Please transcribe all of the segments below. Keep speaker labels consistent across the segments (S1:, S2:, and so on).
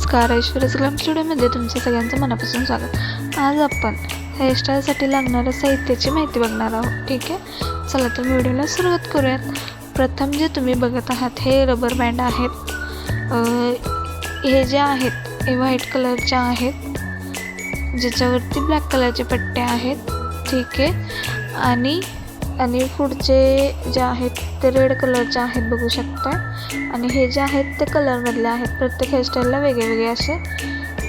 S1: नमस्कार, ऐश्वर्याज ग्लॅम स्टुडिओमध्ये तुमचं सगळ्यांचं मनापासून स्वागत। आज आपण हेअरस्टाईलसाठी लागणाऱ्या साहित्याची माहिती बघणार आहोत। ठीक आहे, चला तर व्हिडिओला सुरुवात करूयात। प्रथम जे तुम्ही बघत आहात हे रबर बँड आहेत। हे जे आहेत हे व्हाईट कलरचे आहेत, ज्याच्यावरती ब्लॅक कलरचे पट्टे आहेत। ठीक आहे, आणि पुढचे जे आहेत ते रेड कलरचे आहेत, बघू शकता। आणि हे जे आहेत ते कलरमधले आहेत। प्रत्येक हेअरस्टाईलला वेगळे असे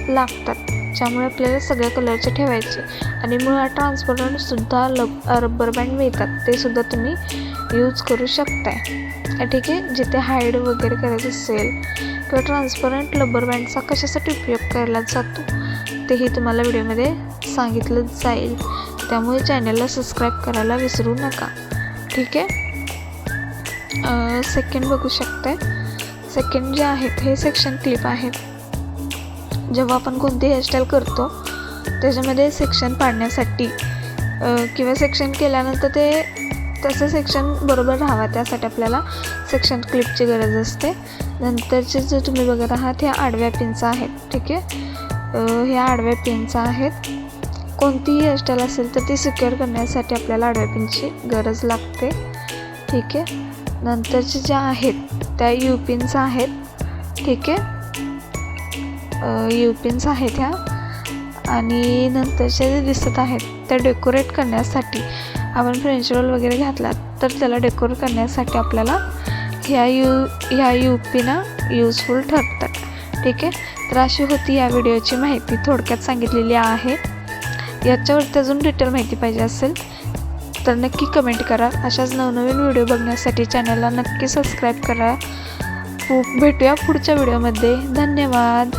S1: लागतात, त्यामुळे आपल्याला सगळ्या कलरचे ठेवायचे। आणि मुळात ट्रान्सपरंट सुद्धा रबर बँड मिळतात, ते सुद्धा तुम्ही यूज करू शकताय। ठीक आहे, जिथे हाईड वगैरे करायचं असेल किंवा ट्रान्सपरंट रबर बँडचा कशासाठी उपयोग केला जातो तेही तुम्हाला व्हिडिओमध्ये सांगितलं जाईल, त्यामुळे चॅनलला सबस्क्राईब करायला विसरू नका। ठीक आहे, सेकंड बघू शकताय। सेकंड जे आहेत हे सेक्शन क्लिप आहेत। जेव्हा आपण कोणती हेअरस्टाईल करतो त्याच्यामध्ये सेक्शन पाडण्यासाठी किंवा सेक्शन केल्यानंतर ते तसं सेक्शन बरोबर राहावा, त्यासाठी आपल्याला सेक्शन क्लिपची गरज असते। नंतरचे जे तुम्ही बघत आहात ह्या आडव्या पिनचा आहेत। ठीक आहे, ह्या आडव्या पिनचा आहेत। कोणतीही हेअरस्टाईल असेल तर ती सिक्युअर करण्यासाठी आपल्याला आडव्या पिनची गरज लागते। ठीक आहे, नंतरचे ज्या आहेत त्या यू पिन्स आहेत। ठीक आहे, यू पिन्स आहेत ह्या। आणि नंतरचे जे दिसत आहेत त्या डेकोरेट करण्यासाठी आपण फ्रेंच रोल वगैरे घातला तर त्याला डेकोरेट करण्यासाठी आपल्याला ह्या यू पिना यूजफुल ठरतात। ठीक आहे, तर अशी होती या व्हिडिओची माहिती, थोडक्यात सांगितलेली आहे। याच्यावरती अजून डिटेल माहिती पाहिजे असेल तर नक्की कमेंट करा। अशाच नवनवीन व्हिडिओ बघण्यासाठी चॅनलला नक्की सबस्क्राईब करा। भेटूया पुढच्या व्हिडिओमध्ये। धन्यवाद।